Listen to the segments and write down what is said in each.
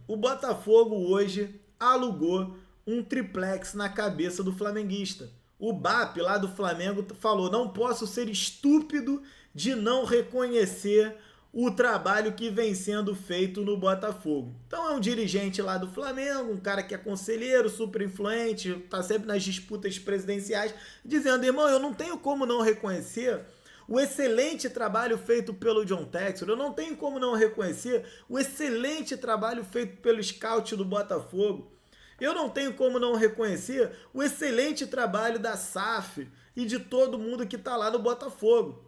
o Botafogo hoje alugou um triplex na cabeça do flamenguista. O BAP lá do Flamengo falou: não posso ser estúpido de não reconhecer o trabalho que vem sendo feito no Botafogo. Então é um dirigente lá do Flamengo, um cara que é conselheiro, super influente, tá sempre nas disputas presidenciais, dizendo: irmão, eu não tenho como não reconhecer o excelente trabalho feito pelo John Textor, eu não tenho como não reconhecer o excelente trabalho feito pelo scout do Botafogo, eu não tenho como não reconhecer o excelente trabalho da SAF e de todo mundo que tá lá no Botafogo.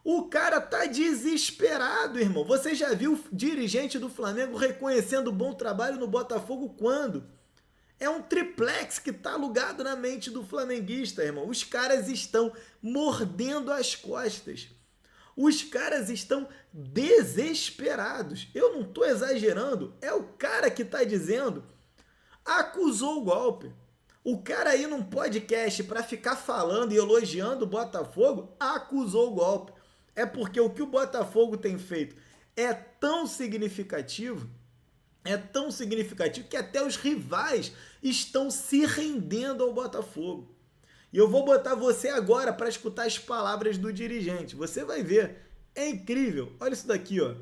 O cara tá desesperado, irmão. Você já viu o dirigente do Flamengo reconhecendo o bom trabalho no Botafogo quando? É um triplex que tá alugado na mente do flamenguista, irmão. Os caras estão mordendo as costas. Os caras estão desesperados. Eu não tô exagerando. É o cara que tá dizendo. Acusou o golpe. O cara aí num podcast para ficar falando e elogiando o Botafogo, acusou o golpe. É porque o que o Botafogo tem feito é tão significativo que até os rivais estão se rendendo ao Botafogo. E eu vou botar você agora para escutar as palavras do dirigente. Você vai ver. É incrível. Olha isso daqui, ó.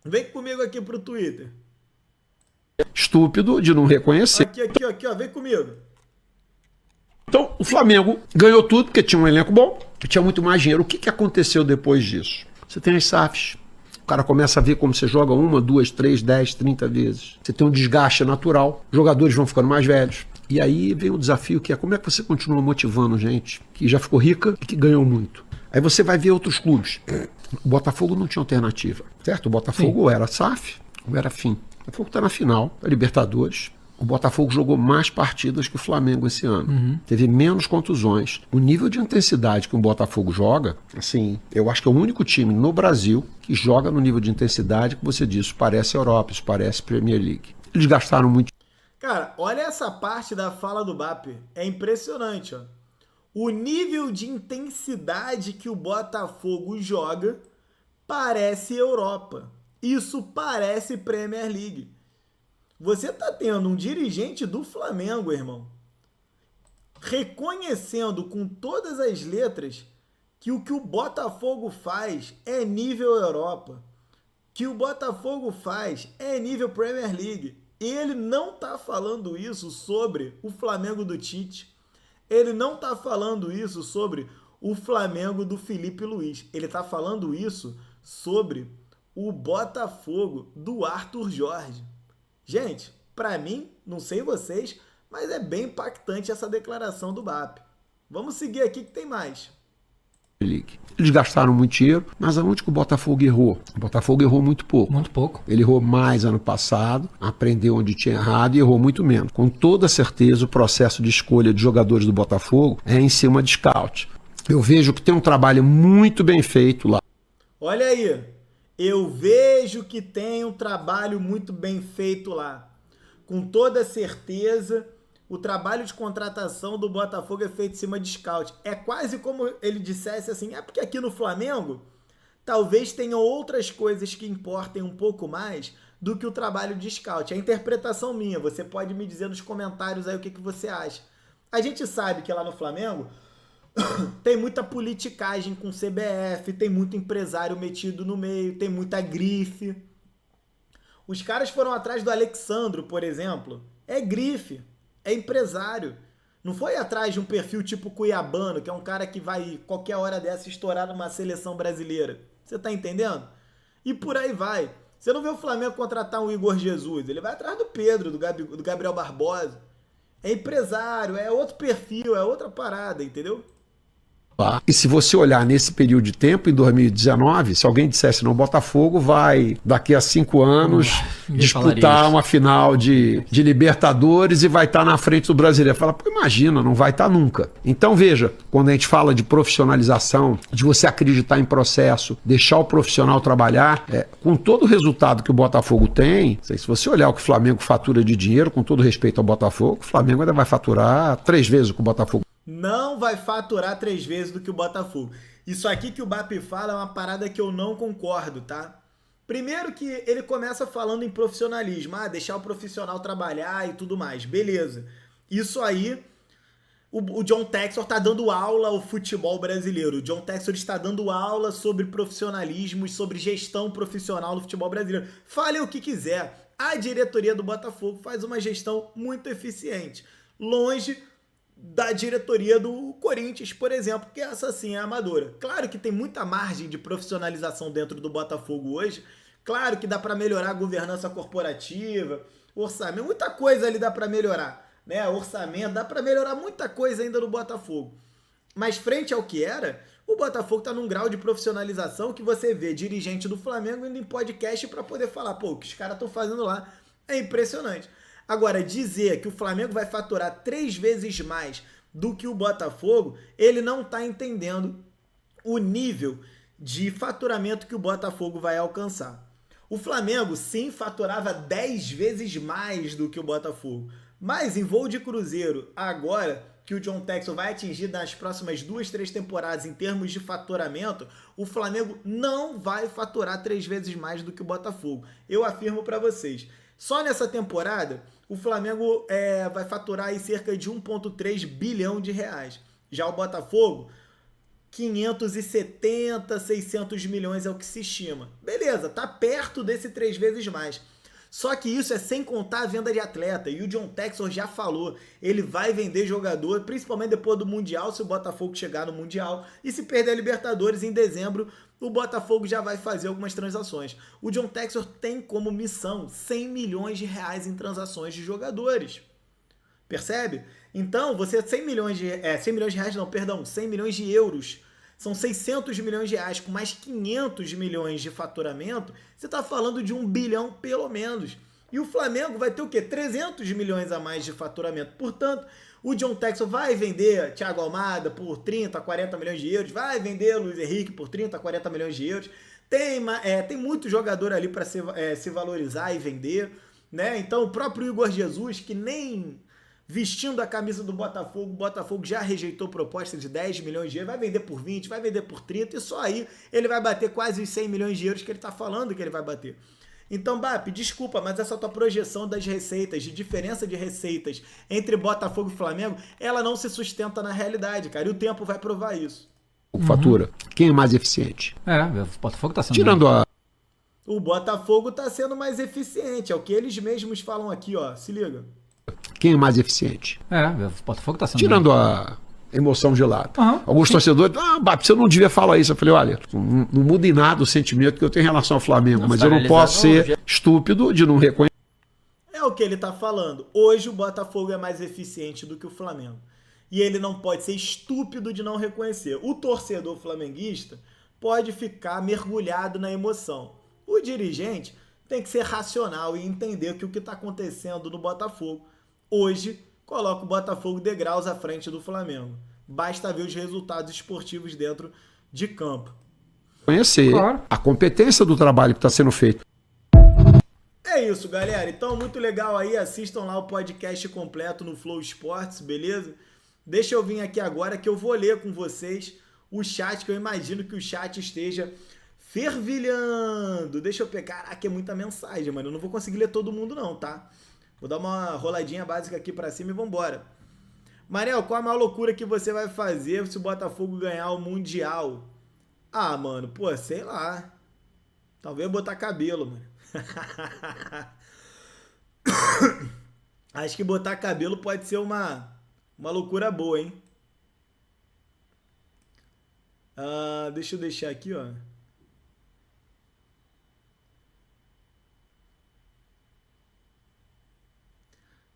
Vem comigo aqui pro Twitter. Estúpido de não reconhecer. Aqui, ó. Vem comigo. Então, o Flamengo ganhou tudo porque tinha um elenco bom, tinha muito mais dinheiro. O que aconteceu depois disso? Você tem as SAFs. O cara começa a ver como você joga 1, 2, 3, 10, 30 vezes. Você tem um desgaste natural. Os jogadores vão ficando mais velhos. E aí vem o desafio que é como é que você continua motivando gente que já ficou rica e que ganhou muito. Aí você vai ver outros clubes. O Botafogo não tinha alternativa, certo? O Botafogo ou era SAF ou era FIM. O Botafogo está na final da Libertadores. O Botafogo jogou mais partidas que o Flamengo esse ano. Teve menos contusões. O nível de intensidade que o Botafogo joga, assim, eu acho que é o único time no Brasil que joga no nível de intensidade que você disse, isso parece Europa, isso parece Premier League. Eles gastaram muito. Cara, olha essa parte da fala do BAP. É impressionante, ó. O nível de intensidade que o Botafogo joga parece Europa. Isso parece Premier League. Você tá tendo um dirigente do Flamengo, irmão, reconhecendo com todas as letras que o Botafogo faz é nível Europa, que o Botafogo faz é nível Premier League. Ele não tá falando isso sobre o Flamengo do Tite. Ele não tá falando isso sobre o Flamengo do Felipe Luiz. Ele tá falando isso sobre o Botafogo do Arthur Jorge. Gente, pra mim, não sei vocês, mas é bem impactante essa declaração do BAP. Vamos seguir aqui que tem mais. Eles gastaram muito dinheiro, mas aonde que o Botafogo errou? O Botafogo errou muito pouco. Muito pouco. Ele errou mais ano passado, aprendeu onde tinha errado e errou muito menos. Com toda certeza, o processo de escolha de jogadores do Botafogo é em cima de scout. Eu vejo que tem um trabalho muito bem feito lá. Olha aí, eu vejo que tem um trabalho muito bem feito lá. Com toda certeza, o trabalho de contratação do Botafogo é feito em cima de scout. É quase como ele dissesse assim, é porque aqui no Flamengo talvez tenham outras coisas que importem um pouco mais do que o trabalho de scout. É a interpretação minha, você pode me dizer nos comentários aí o que você acha. A gente sabe que lá no Flamengo tem muita politicagem com CBF, tem muito empresário metido no meio, tem muita grife. Os caras foram atrás do Alexandro, por exemplo. É grife, é empresário. Não foi atrás de um perfil tipo Cuiabano, que é um cara que vai qualquer hora dessa estourar numa seleção brasileira. Você tá entendendo? E por aí vai. Você não vê o Flamengo contratar um Igor Jesus, ele vai atrás do Pedro, do Gabriel Barbosa. É empresário, é outro perfil, é outra parada, entendeu? E se você olhar nesse período de tempo, em 2019, se alguém dissesse, não, o Botafogo vai, daqui a 5 anos, disputar uma final de Libertadores e vai estar na frente do Brasileiro. Fala, pô, imagina, não vai estar nunca. Então, veja, quando a gente fala de profissionalização, de você acreditar em processo, deixar o profissional trabalhar, com todo o resultado que o Botafogo tem, se você olhar o que o Flamengo fatura de dinheiro, com todo respeito ao Botafogo, o Flamengo ainda vai faturar 3 vezes o que o Botafogo. Não vai faturar 3 vezes do que o Botafogo. Isso aqui que o BAP fala é uma parada que eu não concordo, tá? Primeiro que ele começa falando em profissionalismo, deixar o profissional trabalhar e tudo mais, beleza. Isso aí, o John Textor está dando aula ao futebol brasileiro. O John Textor está dando aula sobre profissionalismo e sobre gestão profissional no futebol brasileiro. Fale o que quiser. A diretoria do Botafogo faz uma gestão muito eficiente. Longe da diretoria do Corinthians, por exemplo, que essa sim é amadora. Claro que tem muita margem de profissionalização dentro do Botafogo hoje. Claro que dá para melhorar a governança corporativa, orçamento, muita coisa ali dá para melhorar, né? Orçamento, dá para melhorar muita coisa ainda no Botafogo. Mas frente ao que era, o Botafogo tá num grau de profissionalização que você vê dirigente do Flamengo indo em podcast para poder falar, pô, o que os caras estão fazendo lá é impressionante. Agora, dizer que o Flamengo vai faturar 3 vezes mais do que o Botafogo, ele não está entendendo o nível de faturamento que o Botafogo vai alcançar. O Flamengo, sim, faturava 10 vezes mais do que o Botafogo. Mas em voo de cruzeiro, agora que o John Textor vai atingir nas próximas 2, 3 temporadas em termos de faturamento, o Flamengo não vai faturar 3 vezes mais do que o Botafogo. Eu afirmo para vocês. Só nessa temporada, o Flamengo vai faturar aí cerca de 1,3 bilhão de reais. Já o Botafogo, 570, 600 milhões é o que se estima. Beleza, tá perto desse 3 vezes mais. Só que isso é sem contar a venda de atleta. E o John Textor já falou, ele vai vender jogador, principalmente depois do Mundial, se o Botafogo chegar no Mundial. E se perder a Libertadores em dezembro, o Botafogo já vai fazer algumas transações. O John Textor tem como missão 100 milhões de reais em transações de jogadores. Percebe? Então, você 100 milhões de reais, 100 milhões de euros. São 600 milhões de reais, com mais 500 milhões de faturamento, você está falando de 1 bilhão pelo menos. E o Flamengo vai ter o quê? 300 milhões a mais de faturamento. Portanto, o John Textor vai vender Thiago Almada por 30, 40 milhões de euros, vai vender Luiz Henrique por 30, 40 milhões de euros. Tem muito jogador ali para se valorizar e vender, né? Então, o próprio Igor Jesus, que nem vestindo a camisa do Botafogo, o Botafogo já rejeitou proposta de 10 milhões de euros, vai vender por 20, vai vender por 30, e só aí ele vai bater quase os 100 milhões de euros que ele está falando que ele vai bater. Então, BAP, desculpa, mas essa tua projeção das receitas, de diferença de receitas entre Botafogo e Flamengo, ela não se sustenta na realidade, cara, e o tempo vai provar isso. Fatura. Quem é mais eficiente? O Botafogo tá sendo... Tirando a... O Botafogo está sendo mais eficiente, é o que eles mesmos falam aqui, ó, se liga. Quem é mais eficiente? O Botafogo tá sendo... Tirando a emoção de lado. Alguns torcedores, BAP, você não devia falar isso. Eu falei, olha, não muda em nada o sentimento que eu tenho em relação ao Flamengo, mas eu não posso ser estúpido de não reconhecer. É o que ele tá falando. Hoje o Botafogo é mais eficiente do que o Flamengo. E ele não pode ser estúpido de não reconhecer. O torcedor flamenguista pode ficar mergulhado na emoção. O dirigente tem que ser racional e entender que o que está acontecendo no Botafogo hoje coloca o Botafogo degraus à frente do Flamengo. Basta ver os resultados esportivos dentro de campo. Conhecer a competência do trabalho que está sendo feito. É isso, galera. Então, muito legal aí. Assistam lá o podcast completo no Flow Esportes, beleza? Deixa eu vir aqui agora que eu vou ler com vocês o chat, que eu imagino que o chat esteja fervilhando. Deixa eu pegar. Caraca, é muita mensagem, mano. Eu não vou conseguir ler todo mundo não, tá? Vou dar uma roladinha básica aqui pra cima e vambora. Manel, qual a maior loucura que você vai fazer se o Botafogo ganhar o Mundial? Ah, mano, pô, sei lá. Talvez botar cabelo, mano. Acho que botar cabelo pode ser uma loucura boa, hein? Deixa eu deixar aqui, ó.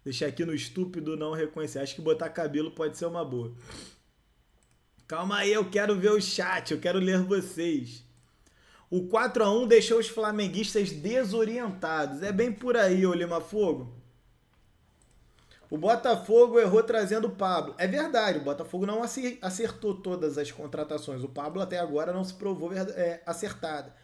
Deixar aqui no estúpido não reconhecer. Acho que botar cabelo pode ser uma boa. Calma aí, eu quero ver o chat. Eu quero ler vocês. O 4-1 deixou os flamenguistas desorientados. É bem por aí, ô Lima Fogo. O Botafogo errou trazendo o Pablo. É verdade, o Botafogo não acertou todas as contratações. O Pablo até agora não se provou acertada.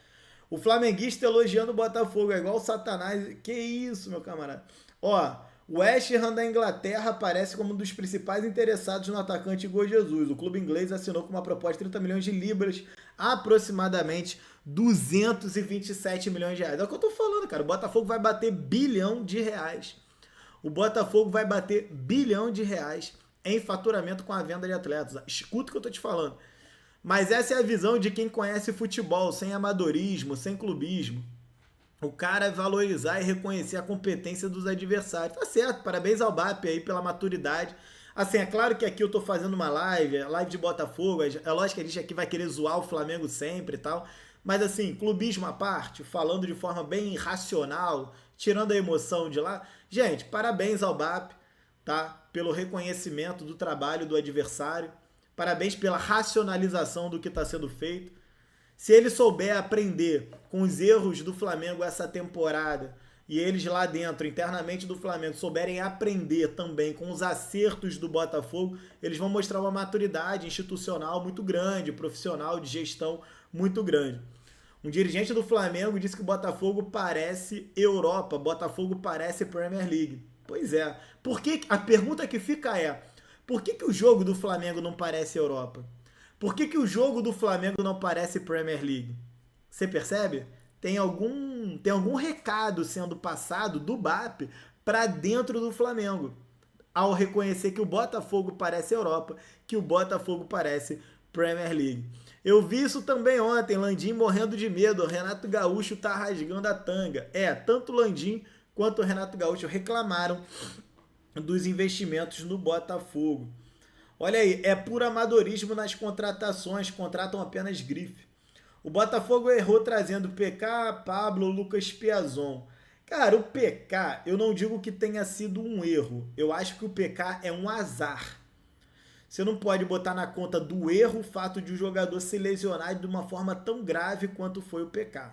O flamenguista elogiando o Botafogo. É igual o Satanás. Que isso, meu camarada. Ó... O West Ham da Inglaterra aparece como um dos principais interessados no atacante Igor Jesus. O clube inglês assinou com uma proposta de 30 milhões de libras, aproximadamente 227 milhões de reais. É o que eu tô falando, cara. O Botafogo vai bater bilhão de reais. O Botafogo vai bater bilhão de reais em faturamento com a venda de atletas. Escuta o que eu tô te falando. Mas essa é a visão de quem conhece futebol, sem amadorismo, sem clubismo. O cara é valorizar e reconhecer a competência dos adversários. Tá certo, parabéns ao BAP aí pela maturidade. Assim, é claro que aqui eu tô fazendo uma live de Botafogo, é lógico que a gente aqui vai querer zoar o Flamengo sempre e tal, mas assim, clubismo à parte, falando de forma bem racional, tirando a emoção de lá, gente, parabéns ao BAP, tá? Pelo reconhecimento do trabalho do adversário, parabéns pela racionalização do que está sendo feito. Se ele souber aprender com os erros do Flamengo essa temporada e eles lá dentro, internamente do Flamengo, souberem aprender também com os acertos do Botafogo, eles vão mostrar uma maturidade institucional muito grande, profissional, de gestão muito grande. Um dirigente do Flamengo disse que o Botafogo parece Europa, Botafogo parece Premier League. Pois é. A pergunta que fica é, por que o jogo do Flamengo não parece Europa? Por que o jogo do Flamengo não parece Premier League? Você percebe? Tem algum recado sendo passado do BAP para dentro do Flamengo, ao reconhecer que o Botafogo parece Europa, que o Botafogo parece Premier League. Eu vi isso também ontem, Landim morrendo de medo, o Renato Gaúcho tá rasgando a tanga. Tanto o Landim quanto o Renato Gaúcho reclamaram dos investimentos no Botafogo. Olha aí, é puro amadorismo nas contratações, contratam apenas grife. O Botafogo errou trazendo PK, Pablo, Lucas Piazon. Cara, o PK, eu não digo que tenha sido um erro. Eu acho que o PK é um azar. Você não pode botar na conta do erro o fato de o jogador se lesionar de uma forma tão grave quanto foi o PK.